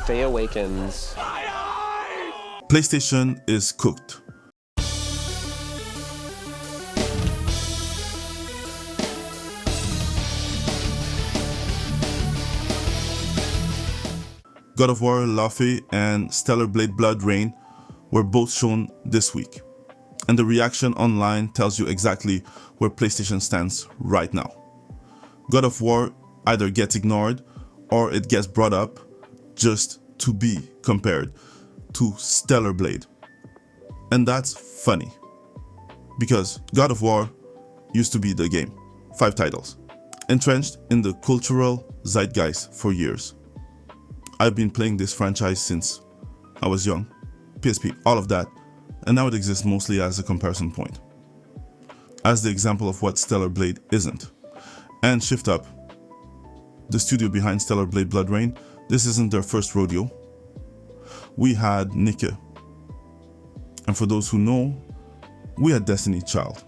Faye Awakens. PlayStation is cooked. God of War Laufey and Stellar Blade Blood Rain were both shown this week, and the reaction online tells you exactly where PlayStation stands right now. God of War either gets ignored or it gets brought up just to be compared to Stellar Blade. And that's funny, because God of War used to be the game, 5 titles, entrenched in the cultural zeitgeist for years. I've been playing this franchise since I was young, PSP, all of that, and now it exists mostly as a comparison point, as the example of what Stellar Blade isn't. And Shift Up, the studio behind Stellar Blade Blood Rain, this isn't their first rodeo. We had Nike, and for those who know, we had Destiny Child.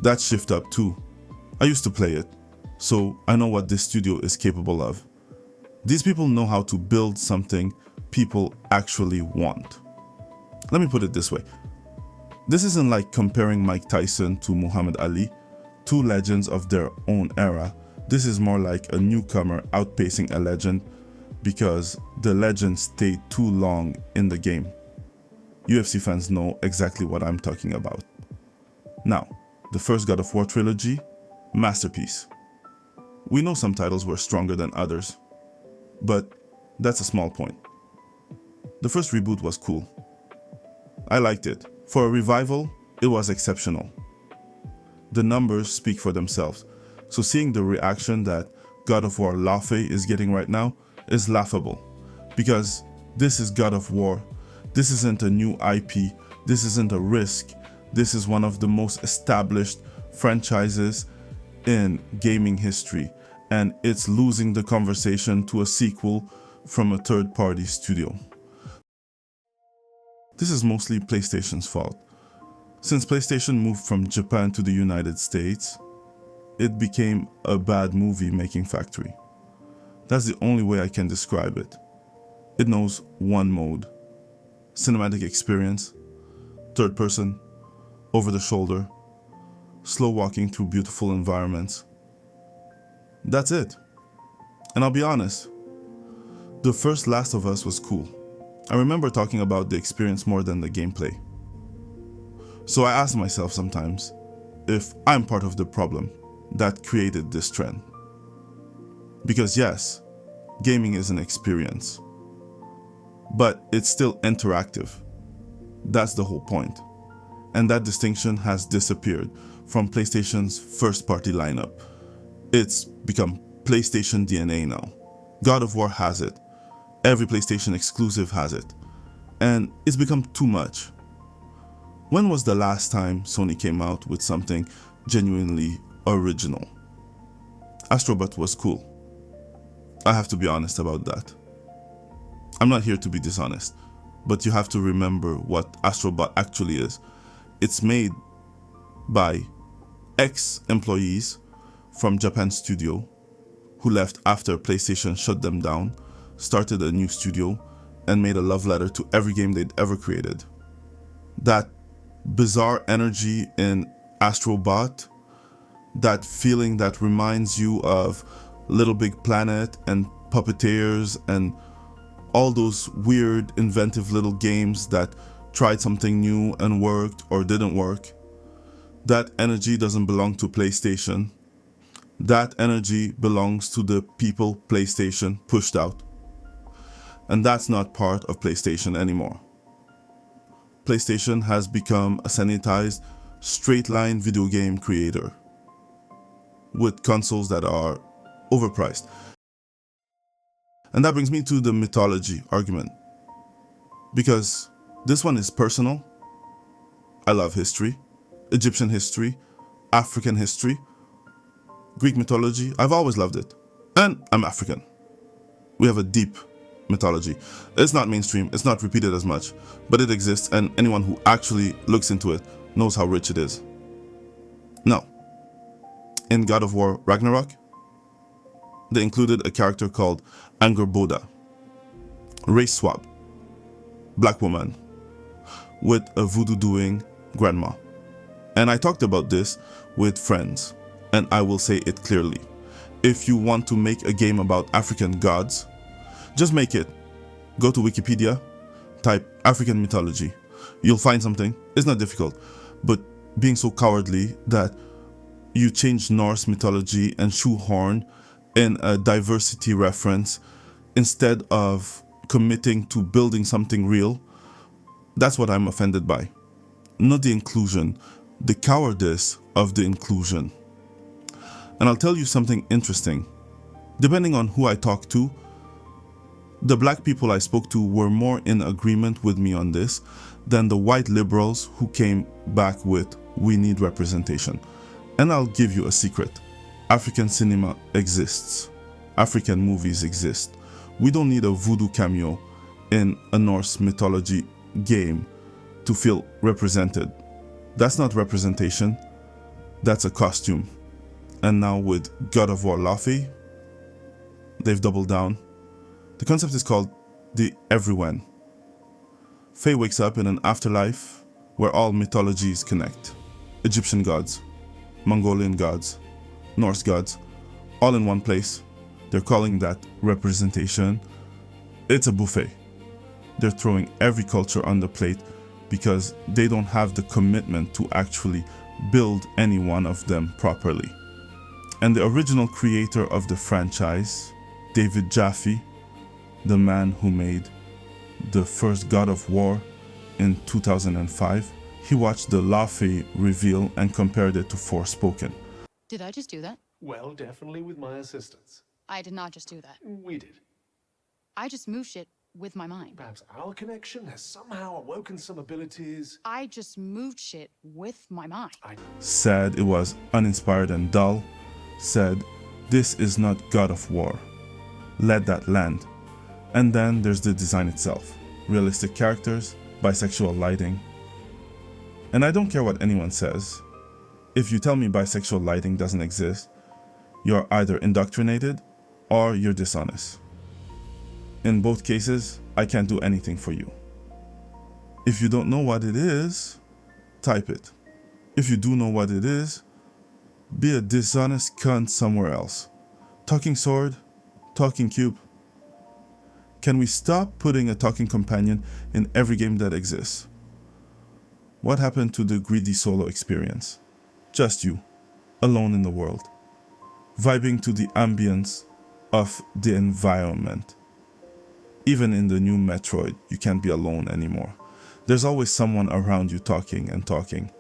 That's Shift Up too. I used to play it, so I know what this studio is capable of. These people know how to build something people actually want. Let me put it this way. This isn't like comparing Mike Tyson to Muhammad Ali, 2 legends of their own era. This is more like a newcomer outpacing a legend because the legend stayed too long in the game. UFC fans know exactly what I'm talking about. Now, the first God of War trilogy, masterpiece. We know some titles were stronger than others, but that's a small point. The first reboot was cool. I liked it. For a revival, it was exceptional. The numbers speak for themselves, so seeing the reaction that God of War Laufey is getting right now is laughable, because this is God of War. This isn't a new IP, this isn't a risk. This is one of the most established franchises in gaming history, and it's losing the conversation to a sequel from a third-party studio. This is mostly PlayStation's fault. Since PlayStation moved from Japan to the United States, it became a bad movie-making factory. That's the only way I can describe it. It knows one mode: cinematic experience, third person, over the shoulder, slow walking through beautiful environments. That's it. And I'll be honest, the first Last of Us was cool. I remember talking about the experience more than the gameplay. So I ask myself sometimes if I'm part of the problem that created this trend. Because yes, gaming is an experience, but it's still interactive. That's the whole point. And that distinction has disappeared from PlayStation's first-party lineup. It's become PlayStation DNA now. God of War has it. Every PlayStation exclusive has it. And it's become too much. When was the last time Sony came out with something genuinely original? Astrobot was cool. I have to be honest about that. I'm not here to be dishonest, but you have to remember what Astrobot actually is. It's made by ex-employees from Japan studio who left after PlayStation shut them down, started a new studio, and made a love letter to every game they'd ever created. That bizarre energy in Astrobot, that feeling that reminds you of Little Big Planet and Puppeteers and all those weird, inventive little games that tried something new and worked or didn't work. That energy doesn't belong to PlayStation. That energy belongs to the people PlayStation pushed out. And that's not part of PlayStation anymore. PlayStation has become a sanitized, straight-line video game creator with consoles that are overpriced. And that brings me to the mythology argument, because this one is personal. I love history, Egyptian history, African history, Greek mythology. I've always loved it. And I'm African. We have a deep mythology. It's not mainstream, it's not repeated as much, but it exists, and anyone who actually looks into it knows how rich it is. Now, in God of War Ragnarok, they included a character called Angerboda, race swap, black woman, with a voodoo-doing grandma. And I talked about this with friends, and I will say it clearly. If you want to make a game about African gods, just make it. Go to Wikipedia, type African mythology. You'll find something. It's not difficult, but being so cowardly that you change Norse mythology and shoehorn in a diversity reference instead of committing to building something real, that's what I'm offended by. Not the inclusion, the cowardice of the inclusion. And I'll tell you something interesting. Depending on who I talk to, the black people I spoke to were more in agreement with me on this than the white liberals who came back with, we need representation. And I'll give you a secret. African cinema exists. African movies exist. We don't need a voodoo cameo in a Norse mythology game to feel represented. That's not representation, that's a costume. And now with God of War Laufey, they've doubled down. The concept is called the Everyone. Faye wakes up in an afterlife where all mythologies connect. Egyptian gods, Mongolian gods, Norse gods, all in one place. They're calling that representation. It's a buffet. They're throwing every culture on the plate because they don't have the commitment to actually build any one of them properly. And the original creator of the franchise, David Jaffe, the man who made the first God of War in 2005, he watched the Laufey reveal and compared it to Forspoken. Did I just do that? Well, definitely with my assistance. I did not just do that. We did. I just moved shit with my mind. Perhaps our connection has somehow awoken some abilities. I just moved shit with my mind. Said it was uninspired and dull. Said, this is not God of War. Let that land. And then there's the design itself. Realistic characters, bisexual lighting. And I don't care what anyone says. If you tell me bisexual lighting doesn't exist, you're either indoctrinated or you're dishonest. In both cases, I can't do anything for you. If you don't know what it is, type it. If you do know what it is, be a dishonest cunt somewhere else. Talking sword, talking cube. Can we stop putting a talking companion in every game that exists? What happened to the greedy solo experience? Just you, alone in the world, vibing to the ambience of the environment. Even in the new Metroid, you can't be alone anymore. There's always someone around you talking and talking.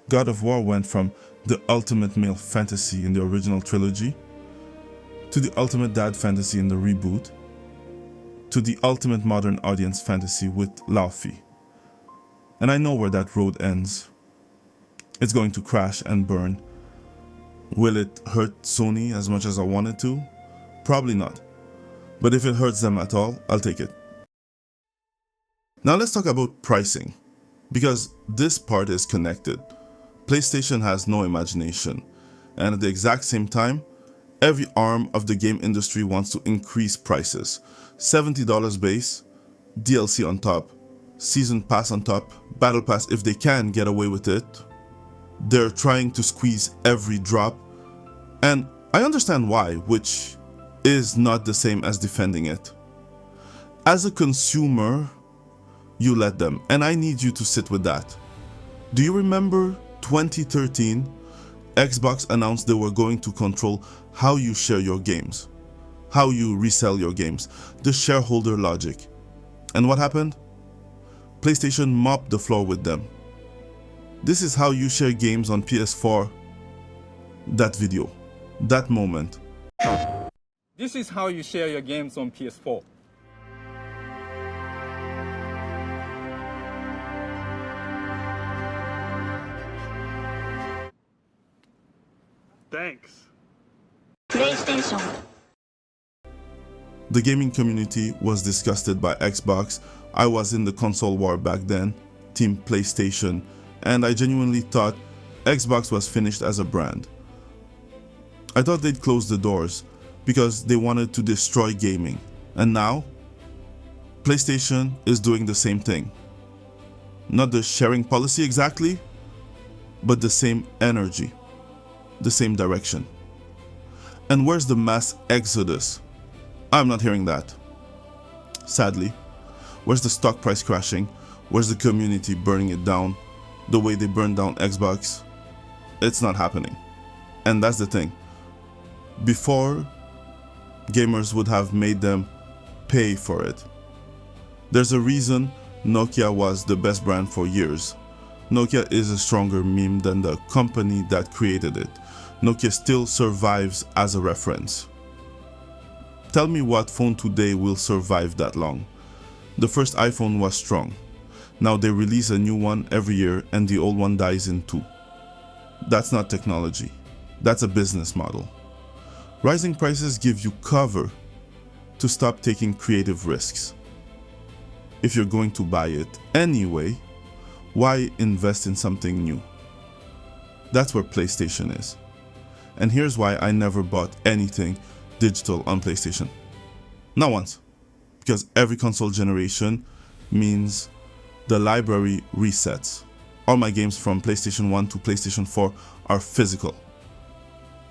God of War went from the ultimate male fantasy in the original trilogy to the ultimate dad fantasy in the reboot to the ultimate modern audience fantasy with Laufey. And I know where that road ends. It's going to crash and burn. Will it hurt Sony as much as I want it to? Probably not. But if it hurts them at all, I'll take it. Now let's talk about pricing, because this part is connected. PlayStation has no imagination, and at the exact same time, every arm of the game industry wants to increase prices. $70 base, DLC on top, season pass on top, battle pass if they can get away with it. They're trying to squeeze every drop, and I understand why, which is not the same as defending it. As a consumer, you let them, and I need you to sit with that. Do you remember 2013? Xbox announced they were going to control how you share your games, how you resell your games, the shareholder logic. And what happened? PlayStation mopped the floor with them. This is how you share games on PS4. That video, that moment. This is how you share your games on PS4. Thanks. PlayStation The gaming community was disgusted by Xbox. I was in the console war back then, Team PlayStation, and I genuinely thought Xbox was finished as a brand. I thought they'd close the doors because they wanted to destroy gaming. And now, PlayStation is doing the same thing. Not the sharing policy exactly, but the same energy, the same direction. And where's the mass exodus? I'm not hearing that. Sadly, where's the stock price crashing? Where's the community burning it down the way they burned down Xbox? It's not happening. And that's the thing. Before, gamers would have made them pay for it. There's a reason Nokia was the best brand for years. Nokia is a stronger meme than the company that created it. Nokia still survives as a reference. Tell me what phone today will survive that long. The first iPhone was strong. Now they release a new one every year and the old one dies in 2. That's not technology. That's a business model. Rising prices give you cover to stop taking creative risks. If you're going to buy it anyway, why invest in something new? That's where PlayStation is. And here's why I never bought anything digital on PlayStation. Not once. Because every console generation means the library resets. All my games from PlayStation 1 to PlayStation 4 are physical.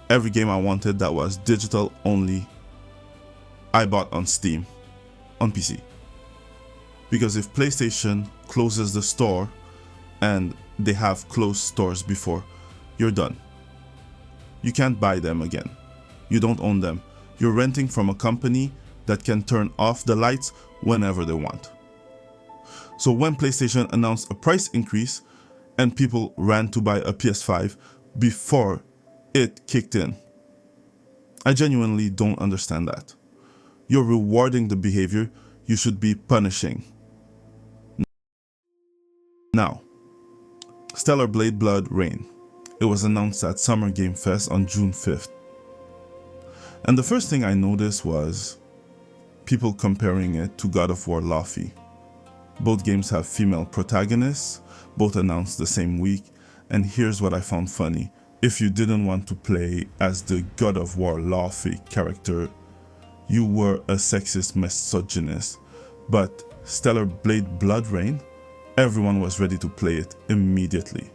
Every game I wanted that was digital only, I bought on Steam, on PC. Because if PlayStation closes the store, and they have closed stores before, you're done. You can't buy them again. You don't own them. You're renting from a company that can turn off the lights whenever they want. So when PlayStation announced a price increase and people ran to buy a PS5 before it kicked in, I genuinely don't understand that. You're rewarding the behavior you should be punishing. Now, Stellar Blade Blood Rain. It was announced at Summer Game Fest on June 5th. And the first thing I noticed was people comparing it to God of War Laufey. Both games have female protagonists, both announced the same week, and here's what I found funny. If you didn't want to play as the God of War Laufey character, you were a sexist misogynist. But Stellar Blade Blood Rain, everyone was ready to play it immediately.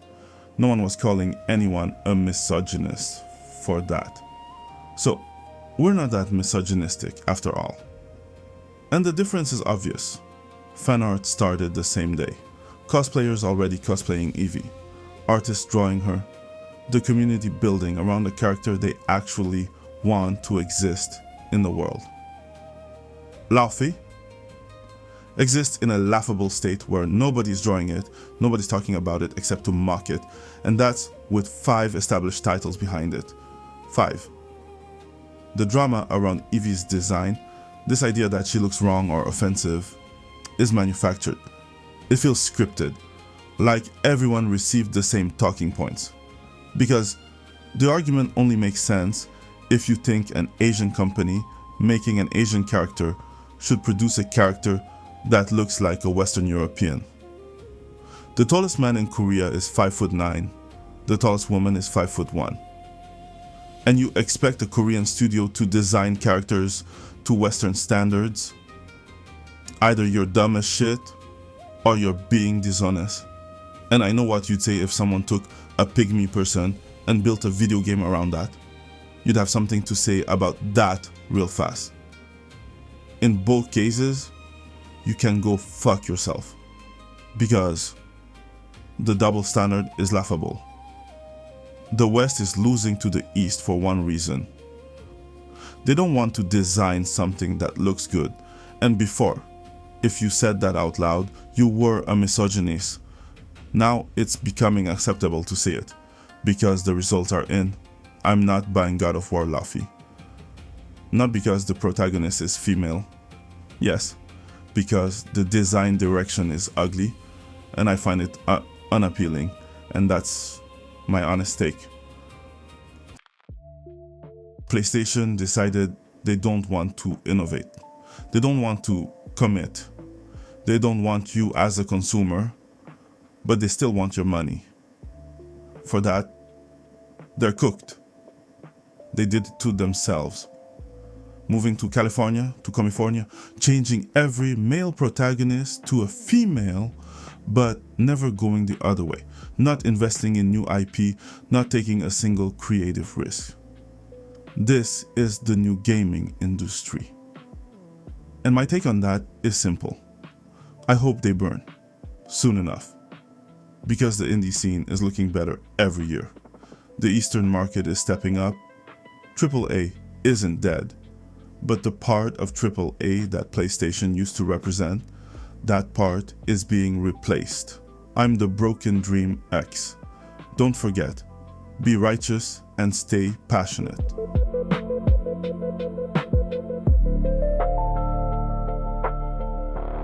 No one was calling anyone a misogynist for that. So, we're not that misogynistic after all. And the difference is obvious. Fan art started the same day. Cosplayers already cosplaying Eevee. Artists drawing her. The community building around the character they actually want to exist in the world. Laufey exists in a laughable state where nobody's drawing it, nobody's talking about it except to mock it, and that's with 5 established titles behind it. 5. The drama around Eevee's design, this idea that she looks wrong or offensive, is manufactured. It feels scripted, like everyone received the same talking points. Because the argument only makes sense if you think an Asian company making an Asian character should produce a character that looks like a Western European. The tallest man in Korea is 5'9". The tallest woman is 5'1". And you expect a Korean studio to design characters to Western standards? Either you're dumb as shit or you're being dishonest. And I know what you'd say if someone took a pygmy person and built a video game around that. You'd have something to say about that real fast. In both cases, you can go fuck yourself. Because the double standard is laughable. The West is losing to the East for one reason. They don't want to design something that looks good. And before, if you said that out loud, you were a misogynist. Now it's becoming acceptable to say it. Because the results are in. I'm not buying God of War Laufey. Not because the protagonist is female. Yes, because the design direction is ugly and I find it unappealing, and that's my honest take. PlayStation decided they don't want to innovate. They don't want to commit. They don't want you as a consumer, but they still want your money. For that, they're cooked. They did it to themselves. Moving to California, changing every male protagonist to a female, but never going the other way. Not investing in new IP, not taking a single creative risk. This is the new gaming industry. And my take on that is simple. I hope they burn soon enough, because the indie scene is looking better every year. The Eastern market is stepping up. AAA isn't dead, but the part of AAA that PlayStation used to represent, that part is being replaced. I'm the Broken Dream X. Don't forget, be righteous and stay passionate.